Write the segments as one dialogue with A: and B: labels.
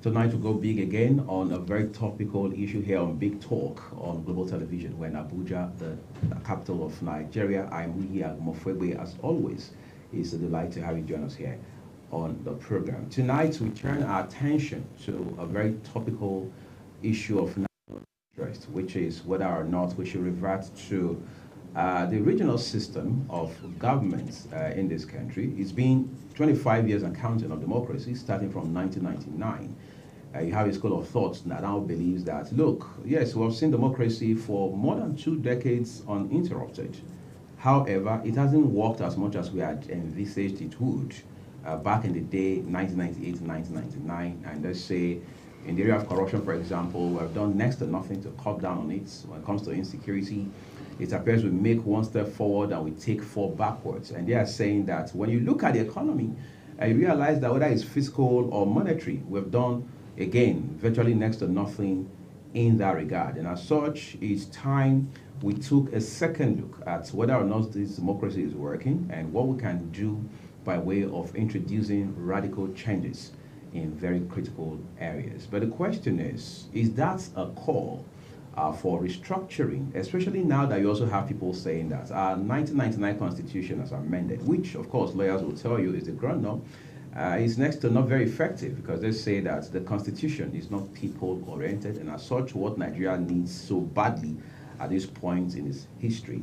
A: Tonight we go big again on a very topical issue here on Bigtalk on global television. We're in Abuja, the capital of Nigeria. I'm Muyi Mofwegbe. As always, it's a delight to have you join us here on the program. Tonight we turn our attention to a very topical issue of national interest, which is whether or not we should revert to the regional system of governments in this country. It's been 25 years and counting of democracy, starting from 1999. You have a school of thought that now believes that, look, yes, we've seen democracy for more than 2 decades uninterrupted. However, it hasn't worked as much as we had envisaged it would back in the day, 1998 to 1999. And let's say in the area of corruption, for example, we've done next to nothing to cut down on it. When it comes to insecurity, it appears we make one step forward and we take 4 backwards. And they are saying that when you look at the economy, you realize that whether it's fiscal or monetary, we've done, again, virtually next to nothing in that regard. And as such, it's time we took a second look at whether or not this democracy is working and what we can do by way of introducing radical changes in very critical areas. But the question is that a call for restructuring, especially now that you also have people saying that our 1999 constitution as amended, which of course lawyers will tell you is the ground is next to not very effective, because they say that the constitution is not people oriented, and as such what Nigeria needs so badly at this point in its history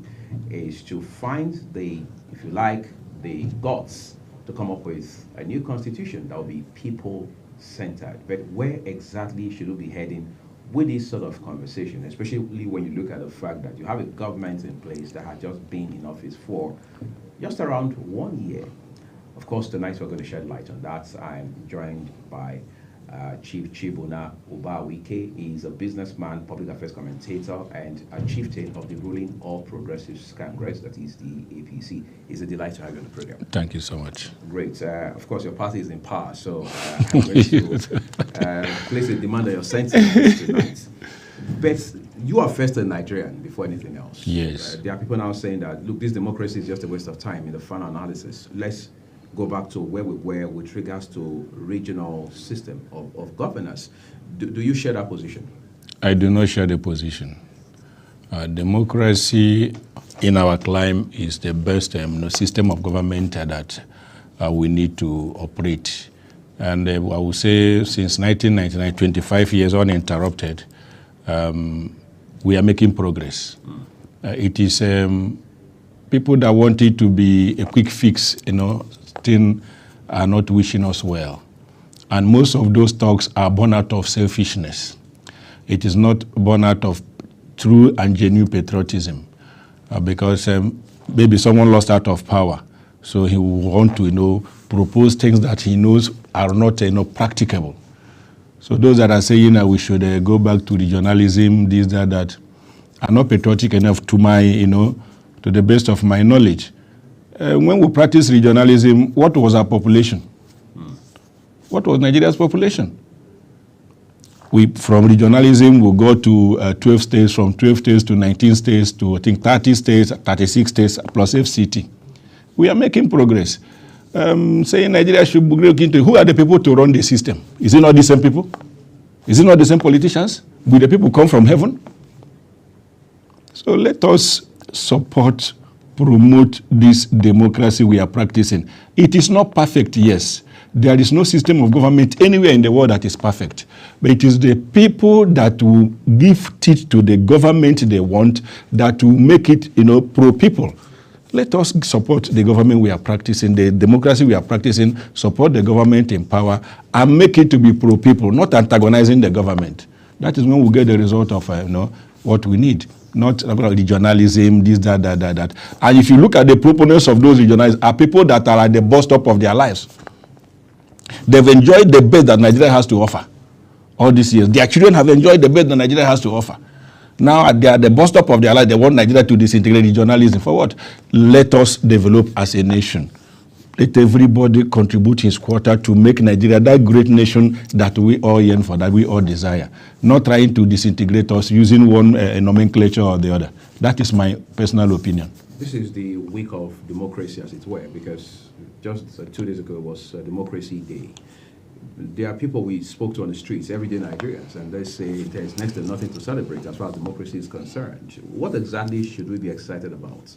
A: is to find the, if you like, the guts to come up with a new constitution that will be people centered. But where exactly should we be heading with this sort of conversation, especially when you look at the fact that you have a government in place that has just been in office for just around 1 year? Of course, tonight we're going to shed light on that. I'm joined by Chief Chibuna Ubawike. He's a businessman, public affairs commentator, and a chieftain of the ruling All Progressives Congress, that is the APC. It's a delight to have you on the program.
B: Thank you so much.
A: Great. Of course, your party is in power, so I'm going to place a demand on your sentiments tonight. But you are first a Nigerian before anything else.
B: Yes.
A: There are people now saying that, look, this democracy is just a waste of time in the final analysis. Let's go back to where we were with regards to regional system of governance. Do you share that position? I
B: do not share the position. Democracy in our climate is the best system of government that we need to operate. And I would say since 1999, 25 years uninterrupted, we are making progress. It is people that want it to be a quick fix, are not wishing us well. And most of those talks are born out of selfishness. It is not born out of true and genuine patriotism, because maybe someone lost out of power, so he will want to, propose things that he knows are not, practicable. So those that are saying that we should go back to regionalism, this, that, are not patriotic enough to my, to the best of my knowledge. When we practice regionalism, what was our population? What was Nigeria's population? From regionalism, we go to 12 states, from 12 states to 19 states to, I think, 30 states, 36 states, plus FCT. We are making progress. Saying Nigeria should look into who are the people to run the system. Is it not the same people? Is it not the same politicians? Will the people come from heaven? So let us support, promote this democracy we are practicing. It is not perfect, yes. There is no system of government anywhere in the world that is perfect. But it is the people that will give teeth to the government they want that will make it, pro-people. Let us support the government we are practicing, the democracy we are practicing, support the government in power, and make it to be pro-people, not antagonizing the government. That is when we get the result of what we need. Not regionalism, this, that. And if you look at the proponents of those regionalism, are people that are at the bus stop of their lives. They've enjoyed the best that Nigeria has to offer all these years. Their children have enjoyed the best that Nigeria has to offer. Now they are at the bus stop of their life. They want Nigeria to disintegrate regionalism. For what? Let us develop as a nation. Let everybody contribute his quota to make Nigeria that great nation that we all yearn for, that we all desire. Not trying to disintegrate us using one nomenclature or the other. That is my personal opinion.
A: This is the week of democracy, as it were, because just 2 days ago was Democracy Day. there are people we spoke to on the streets, everyday Nigerians, and they say there's next to nothing to celebrate as far as democracy is concerned. What exactly should we be excited about?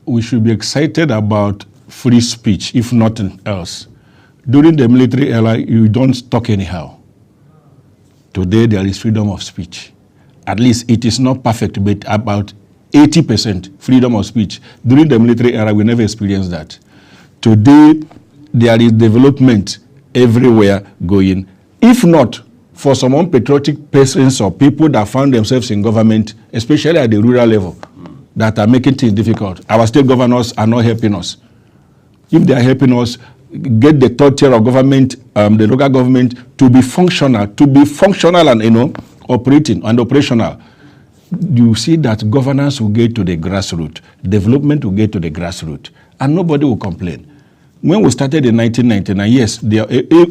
B: We should be excited about free speech, if nothing else. During the military era, you don't talk anyhow. Today, there is freedom of speech. At least it is not perfect, but about 80% freedom of speech. During the military era, we never experienced that. Today, there is development everywhere going. If not for some unpatriotic persons or people that found themselves in government, especially at the rural level, that are making things difficult. Our state governors are not helping us. If they are helping us, get the third tier of government, the local government, to be functional and operating and operational. You see that governance will get to the grassroots, development will get to the grassroots, and nobody will complain. When we started in 1999, yes,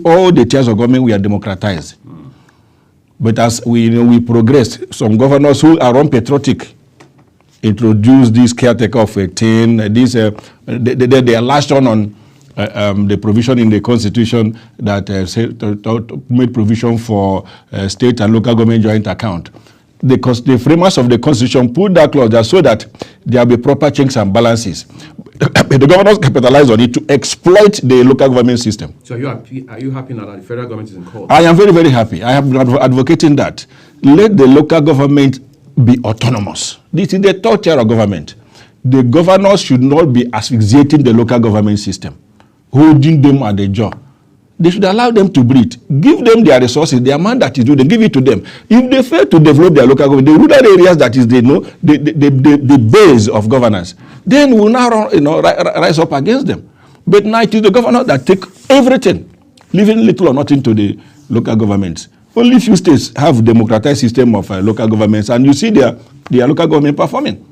B: all the tiers of government were democratized. But as we progressed, some governors who are unpatriotic introduced this caretaker of 18, they lashed on the provision in the Constitution that made provision for state and local government joint account. The framers of the Constitution put that clause there so that there will be proper checks and balances. The governors capitalized on it to exploit the local government system.
A: So are you happy now that the federal government is in court?
B: I am very, very happy. I am advocating that. Let the local government be autonomous. This is the third tier of government. The governors should not be asphyxiating the local government system, holding them at the jaw. They should allow them to breathe. Give them their resources, their man that is due, they give it to them. If they fail to develop their local government, the rural areas that is the base of governance, then we'll now rise up against them. But now it is the governor that take everything, leaving little or nothing to the local governments. Only few states have democratized system of local governments, and you see their local government performing.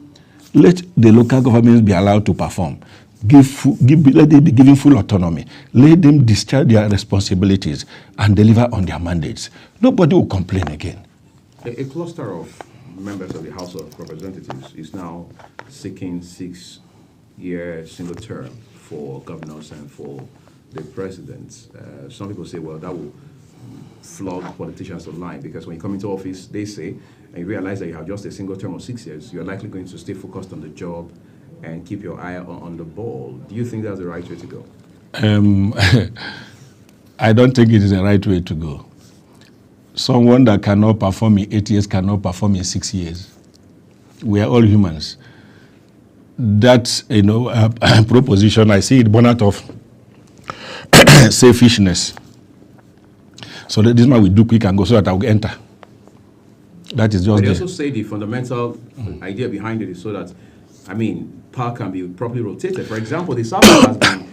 B: Let the local governments be allowed to perform. Let them be given full autonomy. Let them discharge their responsibilities and deliver on their mandates. Nobody will complain again.
A: A cluster of members of the House of Representatives is now seeking 6-year single term for governors and for the presidents. Some people say, well, that will flog politicians online, because when you come into office, they say, and you realize that you have just a single term of 6 years, you're likely going to stay focused on the job and keep your eye on the ball. Do you think that's the right way to go?
B: I don't think it is the right way to go. Someone that cannot perform in 8 years cannot perform in 6 years. We are all humans. That proposition, I see it born out of selfishness. So that this man will do quick and go so that I will enter. That is just.
A: But they also say the fundamental idea behind it is so that, power can be properly rotated. For example, the South has been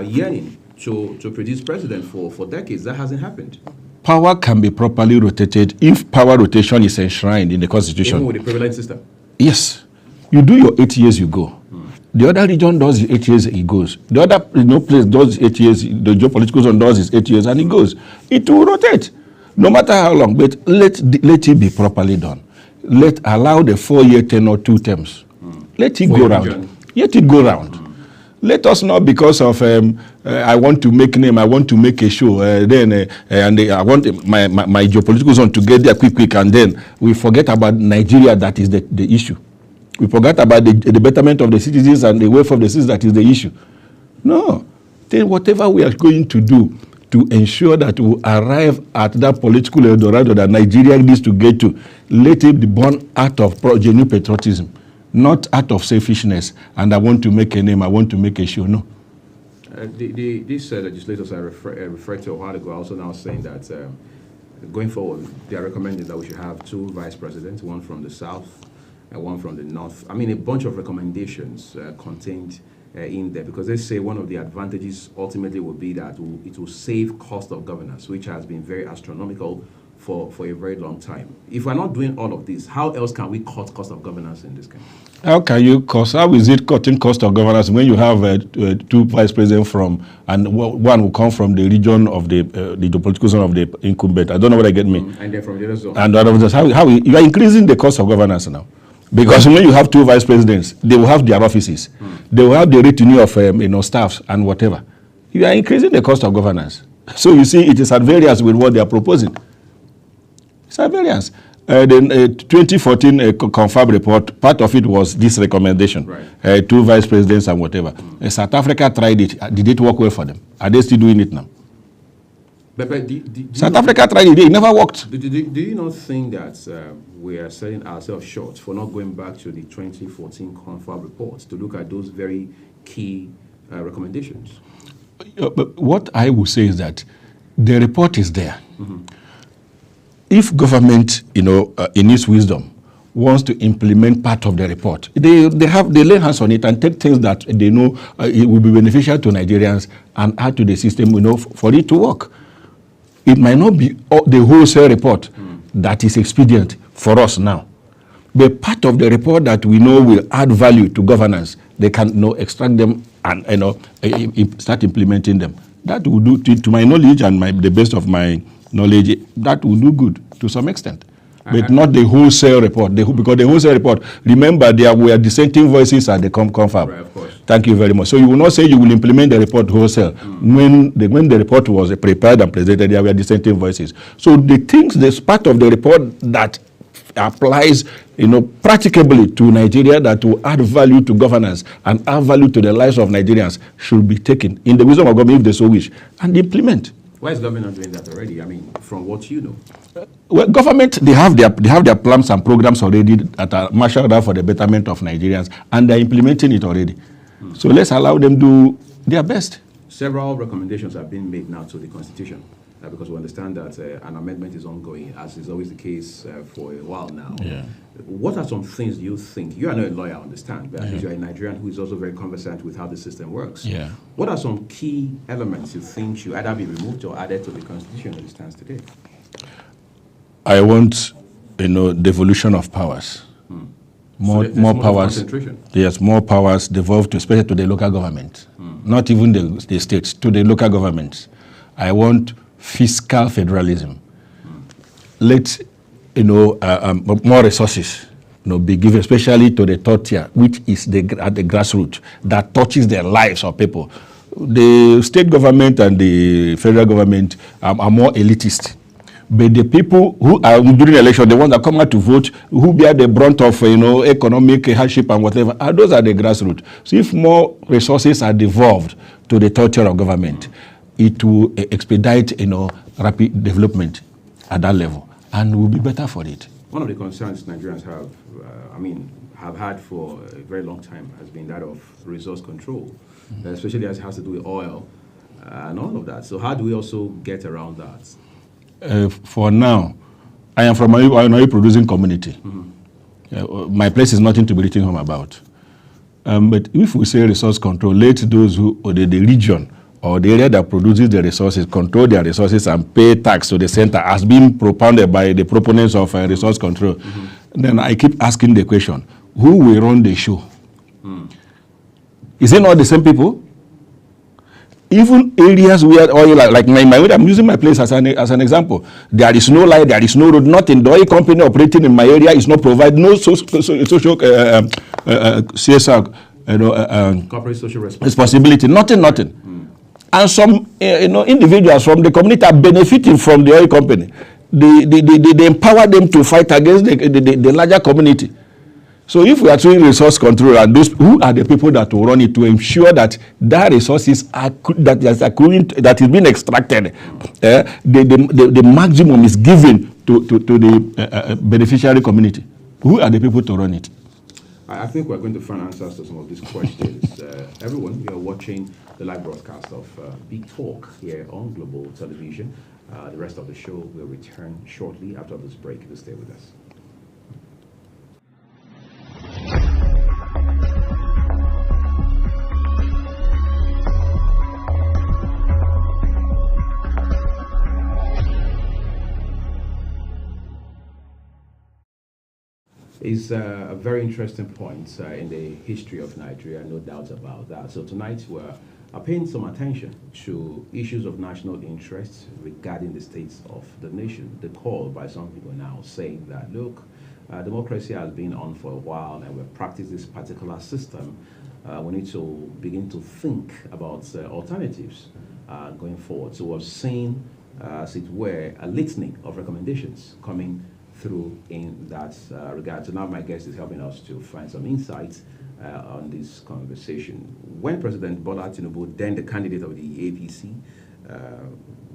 A: yearning to produce president for decades. That hasn't happened.
B: Power can be properly rotated if power rotation is enshrined in the Constitution.
A: Even with the prevalent system?
B: Yes. You do your 8 years, you go. The other region does his 8 years, he goes. The other place does 8 years, the geopolitical zone does his 8 years, and he goes. It will rotate, no matter how long. But let it be properly done. Allow the 4-year tenure 2 terms. Let it go round. Let it go round. Let us not, because of I want to make name, I want to make a show, I want my geopolitical zone to get there quick, and then we forget about Nigeria. That is the issue. We forgot about the betterment of the citizens and the welfare of the citizens. That is the issue. No. Then whatever we are going to do to ensure that we arrive at that political Eldorado that Nigeria needs to get to, let it be born out of genuine patriotism, not out of selfishness. And I want to make a name, I want to make a show. No.
A: These legislators I referred to a while ago are also now saying that going forward, they are recommending that we should have 2 vice presidents, one from the south and one from the north. A bunch of recommendations contained in there, because they say one of the advantages ultimately will be that it will save cost of governance, which has been very astronomical for a very long time. If we're not doing all of this, how else can we cut cost of governance in this country?
B: How is it cutting cost of governance when you have 2 vice presidents and one will come from the region of the political zone of the incumbent? I don't know what I get me.
A: And then from the other zone.
B: And how you are increasing the cost of governance now. Because when you have 2 vice presidents, they will have their offices. They will have the retinue of staffs and whatever. You are increasing the cost of governance. So you see, it is at variance with what they are proposing. It's at variance. The 2014 confirmed report, part of it was this recommendation,
A: right.
B: 2 vice presidents and whatever. South Africa tried it. Did it work well for them? Are they still doing it now?
A: But
B: South Africa tried it. It never worked.
A: Do you not think that we are selling ourselves short for not going back to the 2014 confirmed report to look at those very key recommendations?
B: But what I would say is that the report is there. If government, in its wisdom, wants to implement part of the report, they lay hands on it and take things that they know it will be beneficial to Nigerians and add to the system, for it to work. It might not be the wholesale report that is expedient for us now, but part of the report that we know will add value to governance, they can extract them and start implementing them. That will do, to my knowledge and the best of my knowledge, that will do good to some extent. But not the wholesale report. Because the wholesale report, remember, there were dissenting voices at the confab.
A: Right, of course.
B: Thank you very much. So you will not say you will implement the report wholesale. When the report was prepared and presented, there were dissenting voices. So the things, this part of the report that applies, practicably to Nigeria, that will add value to governance and add value to the lives of Nigerians, should be taken in the wisdom of government if they so wish, and implement.
A: Why is government not doing that already? I mean, from what you know.
B: Well, government, they have their plans and programs already that are marshaled out for the betterment of Nigerians, and they're implementing it already. So let's allow them do their best.
A: Several recommendations have been made now to the Constitution, because we understand that an amendment is ongoing, as is always the case for a while now.
B: Yeah.
A: What are some things you think, you are not a lawyer, I understand, but you're a Nigerian who is also very conversant with how the system works.
B: Yeah.
A: What are some key elements you think should either be removed or added to the Constitution as it stands today?
B: I want, devolution of powers. More powers.
A: Concentration.
B: Yes, more powers devolved, especially to the local government. Not even the states, to the local governments. I want fiscal federalism. Let more resources be given, especially to the third tier, which is at the grassroots, that touches the lives of people. The state government and the federal government are more elitist. But the people who are during the election, the ones that come out to vote, who bear the brunt of economic hardship and whatever, those are the grassroots. So if more resources are devolved to the third tier of government, it will expedite rapid development at that level, and will be better for it.
A: One of the concerns Nigerians have had for a very long time has been that of resource control, especially as it has to do with oil and all of that. So how do we also get around that?
B: For now, I am from an oil producing community. My place is nothing to be written home about. But if we say resource control, let those who, or the region or the area that produces the resources, control their resources and pay tax to the center, as being propounded by the proponents of resource control. Then I keep asking the question, who will run the show? Is it not the same people? Even areas where oil, like I'm using my place as an example. There is no light, there is no road, nothing. The oil company operating in my area is not providing no social CSR,
A: corporate social
B: responsibility, nothing. And some individuals from the community are benefiting from the oil company. They empower them to fight against the larger community. So if we are doing resource control, and those who are the people that will run it to ensure that resources that is being extracted, the maximum is given to the beneficiary community. Who are the people to run it?
A: I think we're going to find answers to some of these questions. Everyone, you are watching the live broadcast of Bigtalk here on Global Television. The rest of the show will return shortly after this break. Do stay with us. Is a very interesting point in the history of Nigeria, no doubt about that. So tonight we're paying some attention to issues of national interest regarding the state of the nation. The call by some people now saying that, look, democracy has been on for a while and we've practiced this particular system. We need to begin to think about alternatives. going forward. So we've seen, as it were, a litany of recommendations coming through in that regard. So now my guest is helping us to find some insights on this conversation. When President Bola Tinubu, then the candidate of the APC,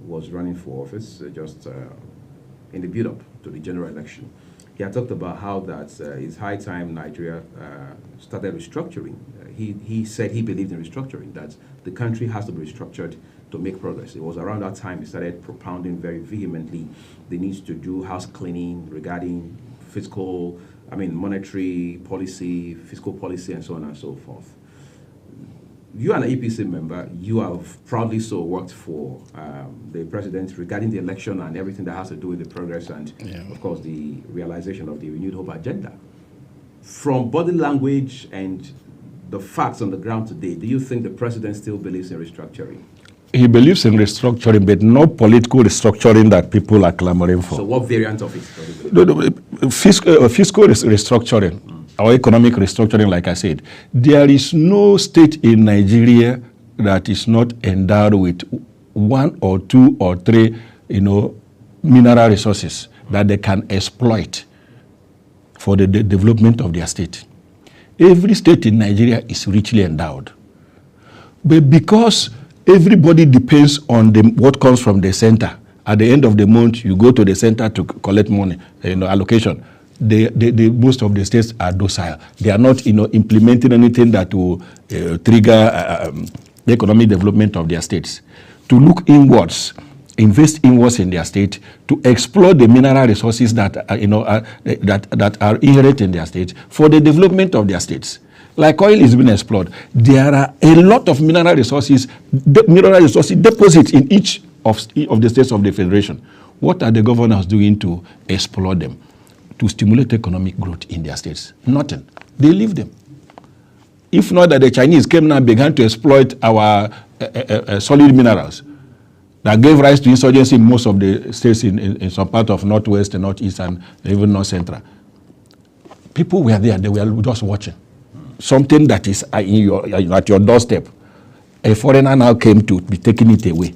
A: was running for office just in the build-up to the general election, he had talked about how that it's high time Nigeria started restructuring. He said he believed in restructuring, that the country has to be restructured to make progress. It was around that time he started propounding very vehemently the need to do house cleaning regarding monetary policy, fiscal policy, and so on and so forth. You are an APC member. You have proudly so worked for the president regarding the election and everything that has to do with the progress and, of course, the realization of the Renewed Hope agenda. From body language and the facts on the ground today, do you think the president still believes in restructuring?
B: He believes in restructuring, but no political restructuring that people are clamoring for.
A: So what variant of it?
B: Fiscal restructuring. Our economic restructuring, like I said, there is no state in Nigeria that is not endowed with 1 or 2 or 3, mineral resources that they can exploit for the development of their state. Every state in Nigeria is richly endowed. But because everybody depends on what comes from the center, at the end of the month, you go to the center to collect money, allocation. Most of the states are docile. They are not, implementing anything that will trigger the economic development of their states. To look inwards, invest inwards in their state, to explore the mineral resources that that are inherent in their state for the development of their states. Like oil is being explored, there are a lot of mineral resources deposits in each of the states of the federation. What are the governors doing to explore them, to stimulate economic growth in their states? Nothing. They leave them. If not that the Chinese came now and began to exploit our solid minerals that gave rise to insurgency in most of the states in some part of northwest and northeast and even north central. People were there, they were just watching. Something that is at your doorstep. A foreigner now came to be taking it away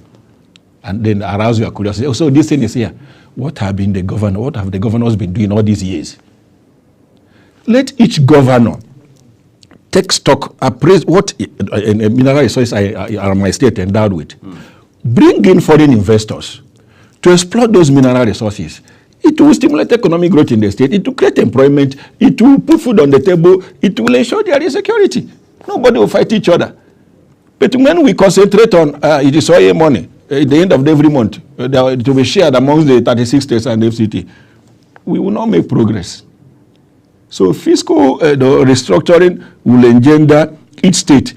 B: and then arouse your curiosity. Oh, so this thing is here. What have the governors been doing all these years? Let each governor take stock, appraise what mineral resources are my state endowed with. Bring in foreign investors to exploit those mineral resources. It will stimulate economic growth in the state. It will create employment. It will put food on the table. It will ensure there is security. Nobody will fight each other. But when we concentrate on it is oil money, at the end of every month, it will be shared amongst the 36 states and FCT, we will not make progress. So fiscal restructuring will engender each state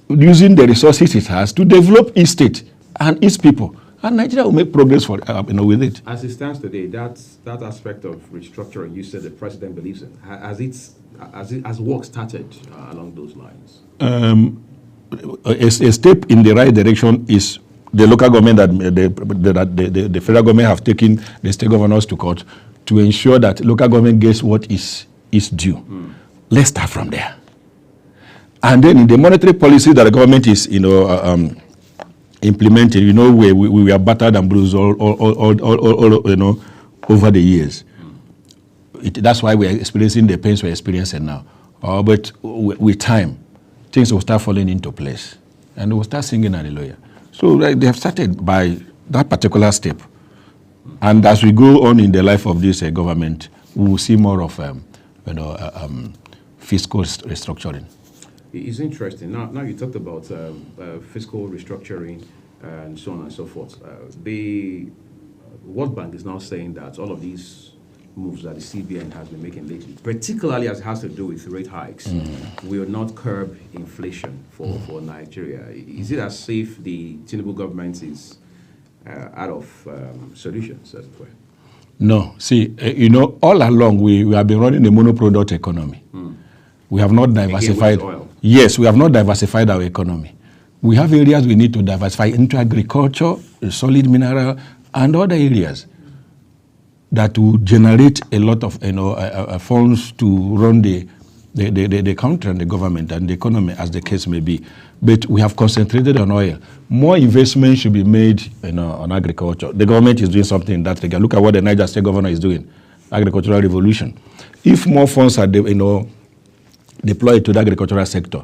B: using the resources it has to develop each state and its people. And Nigeria will make progress with it.
A: As it stands today, that aspect of restructuring, you said the president believes in. Has work started along those lines?
B: A step in the right direction is the local government that the federal government have taken the state governors to court to ensure that local government gets what is due. Let's start from there. And then in the monetary policy that the government is, implemented, we are battered and bruised all over the years. That's why we are experiencing the pains we're experiencing now. But with time, things will start falling into place, and we'll start singing hallelujah. So they have started by that particular step, and as we go on in the life of this government, we will see more of fiscal restructuring.
A: It's interesting. Now you talked about fiscal restructuring and so on and so forth. The World Bank is now saying that all of these moves that the CBN has been making lately, particularly as it has to do with rate hikes, will not curb inflation for Nigeria. Is it as if the Tinubu government is out of solutions, as it were?
B: No. See, all along we have been running a monoproduct economy. We have not diversified. Yes, we have not diversified our economy. We have areas we need to diversify into agriculture, solid mineral, and other areas that will generate a lot of funds to run the the country and the government and the economy, as the case may be. But we have concentrated on oil. More investment should be made on agriculture. The government is doing something in that regard. Look at what the Niger State governor is doing, agricultural revolution. If more funds are deployed to the agricultural sector,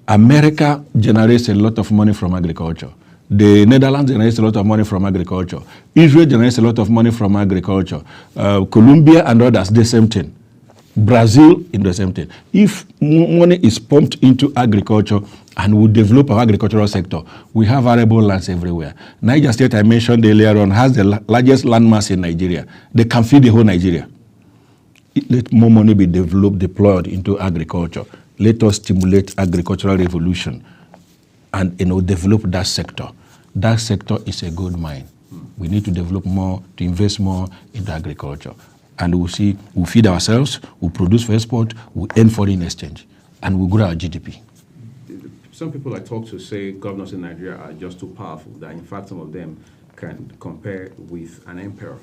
B: America generates a lot of money from agriculture. The Netherlands generates a lot of money from agriculture. Israel generates a lot of money from agriculture. Colombia and others, the same thing. Brazil, in the same thing. If money is pumped into agriculture and we develop our agricultural sector, we have arable lands everywhere. Niger State, I mentioned earlier on, has the largest landmass in Nigeria. They can feed the whole Nigeria. Let more money be deployed into agriculture. Let us stimulate agricultural revolution and develop that sector. That sector is a gold mine. We need to develop more, to invest more into agriculture. And we'll feed ourselves, we'll produce for export, we'll earn foreign exchange, and we'll grow our GDP.
A: Some people I talk to say governors in Nigeria are just too powerful, that in fact some of them can compare with an emperor.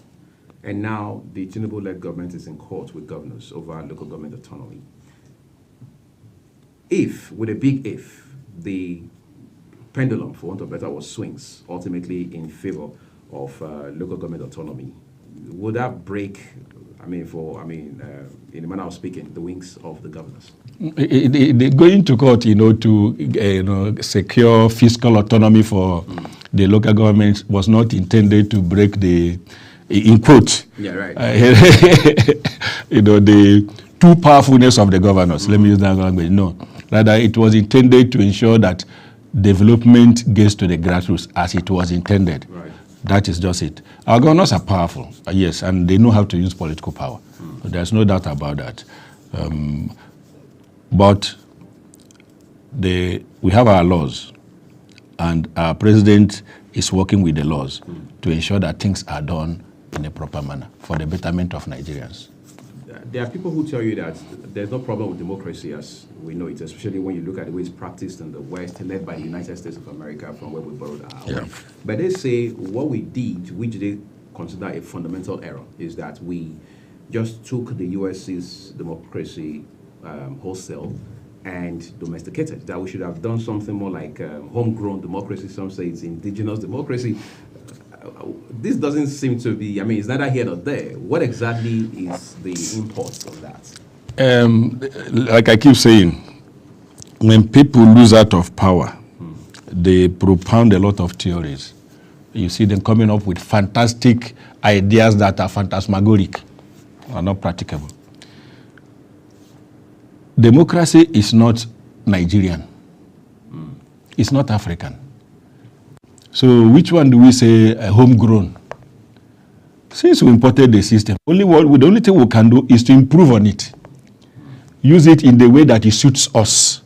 A: And now the Tinubu-led government is in court with governors over local government autonomy. If, with a big if, the pendulum, for want of a better word, swings ultimately in favor of local government autonomy, would that break, in a manner of speaking, the wings of the governors?
B: They're going to court, to secure fiscal autonomy for the local government was not intended to break the, in quote, the too powerfulness of the governors. Let me use that language. No, rather it was intended to ensure that development gets to the grassroots as it was intended.
A: Right.
B: That is just it. Our governors are powerful, yes, and they know how to use political power. There's no doubt about that. But we have our laws, and our president is working with the laws to ensure that things are done in a proper manner for the betterment of Nigerians.
A: There are people who tell you that there's no problem with democracy as we know it, especially when you look at the way it's practiced in the West, led by the United States of America, from where we borrowed our own. But they say what we did, which they consider a fundamental error, is that we just took the US's democracy wholesale and domesticated. That we should have done something more like homegrown democracy. Some say it's indigenous democracy. This doesn't seem to be, it's neither here nor there. What exactly is the import of that?
B: Like I keep saying, when people lose out of power, they propound a lot of theories. You see them coming up with fantastic ideas that are phantasmagoric, are not practicable. Democracy is not Nigerian. It's not African. So which one do we say homegrown? Since we imported the system, the only thing we can do is to improve on it. Use it in the way that it suits us.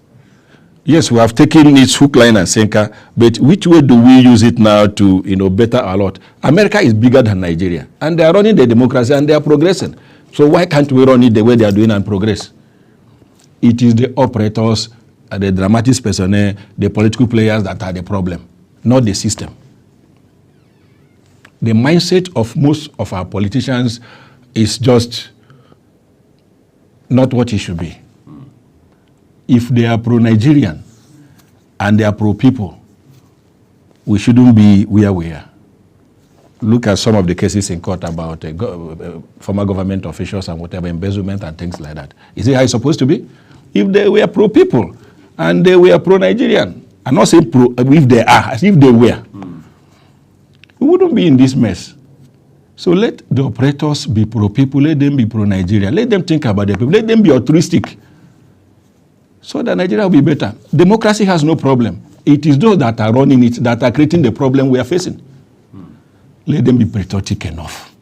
B: Yes, we have taken its hook, line, and sinker, but which way do we use it now to better our lot? America is bigger than Nigeria, and they are running the democracy and they are progressing. So why can't we run it the way they are doing and progress? It is the operators, the dramatis personae, the political players that are the problem, not the system. The mindset of most of our politicians is just not what it should be. If they are pro-Nigerian and they are pro-people, we shouldn't be where we are. Look at some of the cases in court about former government officials and whatever, embezzlement and things like that. Is it how it's supposed to be? If they were pro-people and they were pro-Nigerian, I'm not saying pro, if they are, as if they were, we wouldn't be in this mess. So let the operators be pro-people, let them be pro-Nigeria, let them think about the people, let them be altruistic, so that Nigeria will be better. Democracy has no problem. It is those that are running it that are creating the problem we are facing. Let them be patriotic enough.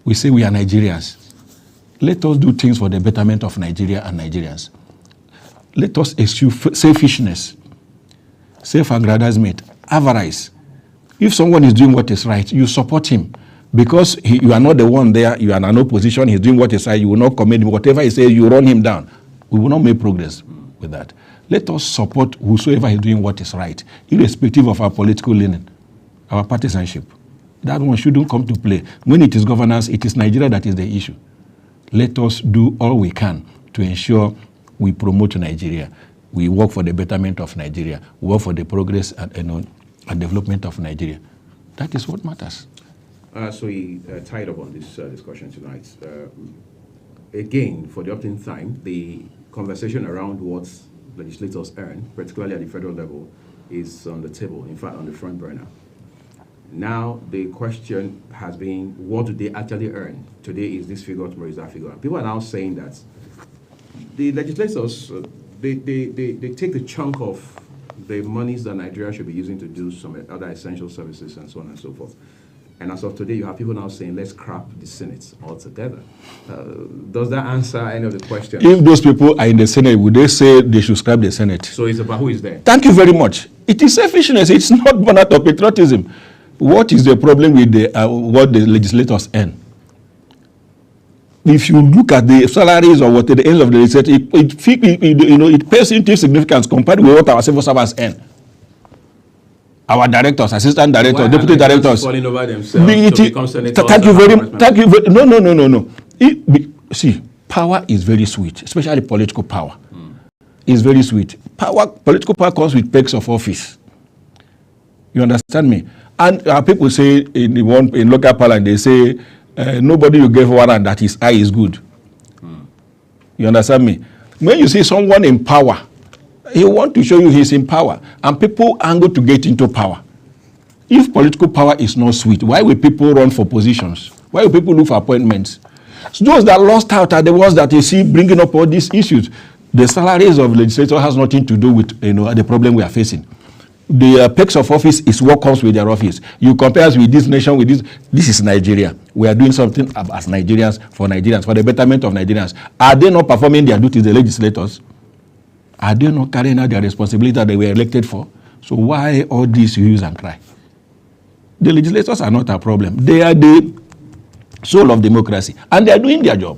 B: We say we are Nigerians. Let us do things for the betterment of Nigeria and Nigerians. Let us eschew selfishness, self-aggrandizement, avarice. If someone is doing what is right, you support him. Because you are not the one there, you are in an opposition, he's doing what is right, you will not commend him. Whatever he says, you run him down. We will not make progress with that. Let us support whosoever is doing what is right, irrespective of our political leaning, our partisanship. That one shouldn't come to play. When it is governance, it is Nigeria that is the issue. Let us do all we can to ensure we promote Nigeria. We work for the betterment of Nigeria. We work for the progress and development of Nigeria. That is what matters.
A: So we tied up on this discussion tonight. Again, for the opening time, the conversation around what legislators earn, particularly at the federal level, is on the table, in fact, on the front burner. Now, the question has been, what do they actually earn? Today is this figure, tomorrow is that figure. And people are now saying that the legislators, they take the chunk of the monies that Nigeria should be using to do some other essential services and so on and so forth. And as of today, you have people now saying, let's scrap the Senate altogether. Does that answer any of the questions?
B: If those people are in the Senate, would they say they should scrap the Senate?
A: So it's about who is there.
B: Thank you very much. It is selfishness. It's not born out of patriotism. What is the problem with what the legislators earn? If you look at the salaries or what at the end of the legislature, it pays into significance compared with what our civil servants earn. Our directors, assistant directors, deputy directors,
A: falling over themselves to become senators.
B: Thank you very much. Thank you. No. See, power is very sweet, especially political power. It's very sweet. Political power comes with perks of office. You understand me? And people say in local parliament, they say nobody you gave warrant that his eye is good. You understand me? When you see someone in power, he wants to show you he's in power, and people angle to get into power. If political power is not sweet, why will people run for positions? Why will people look for appointments? So those that lost out are the ones that you see bringing up all these issues. The salaries of legislators has nothing to do with the problem we are facing. The perks of office is what comes with their office. You compare us with this nation, with this. This is Nigeria. We are doing something as Nigerians, for the betterment of Nigerians. Are they not performing their duties, the legislators? Are they not carrying out their responsibility that they were elected for? So why all these hues and cry? The legislators are not a problem. They are the soul of democracy, and they are doing their job.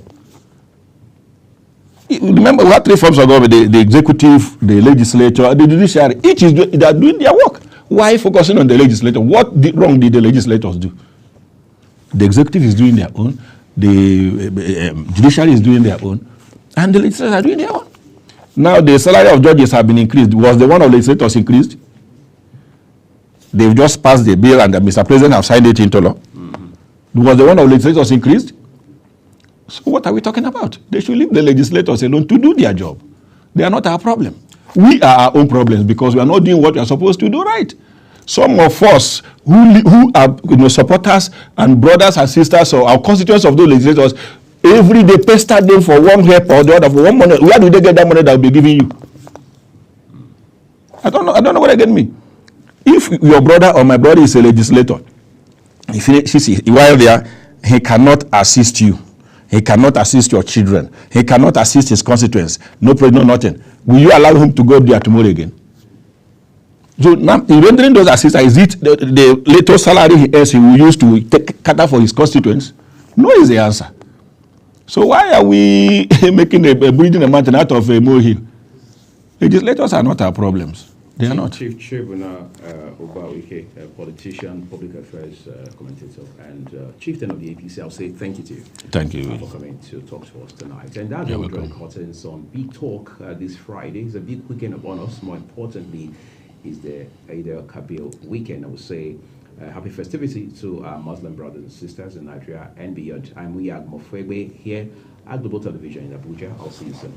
B: Remember, we have three forms of government: the executive, the legislature, the judiciary. They are doing their work. Why focusing on the legislator? What wrong did the legislators do? The executive is doing their own, the judiciary is doing their own, and the legislators are doing their own. Now, the salary of judges have been increased. Was the one of legislators increased? They've just passed the bill and Mr. President have signed it into law. Was the one of legislators increased? So what are we talking about? They should leave the legislators alone to do their job. They are not our problem. We are our own problems because we are not doing what we are supposed to do right. Some of us who are supporters and brothers and sisters or our constituents of those legislators, every day pester them for one help or the other, for one money. Where do they get that money that will be giving you? I don't know what they get me. If your brother or my brother is a legislator, while there, he cannot assist you. He cannot assist your children. He cannot assist his constituents. No problem, no nothing. Will you allow him to go there tomorrow again? So now, in rendering those assistance, is it the little salary he earns he will use to cater for his constituents? No is the answer. So why are we building a mountain out of a molehill? Legislators are not our problems. They are not.
A: Chief Tribuna Obawike, politician, public affairs commentator, and chieftain of the APC, I'll say thank you to you.
B: Thank you.
A: For coming to talk to us tonight. And that's how we draw the curtains on Bigtalk this Friday. It's a big weekend upon us. More importantly, is the Eid al-Kabir weekend. I would say happy festivity to our Muslim brothers and sisters in Nigeria and beyond. I'm Mofwegwe here at Global Television in Abuja. I'll see you soon.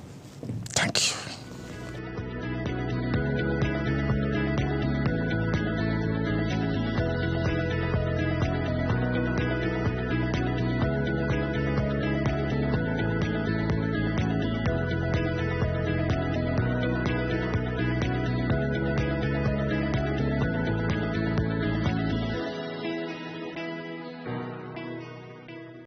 B: Thank you.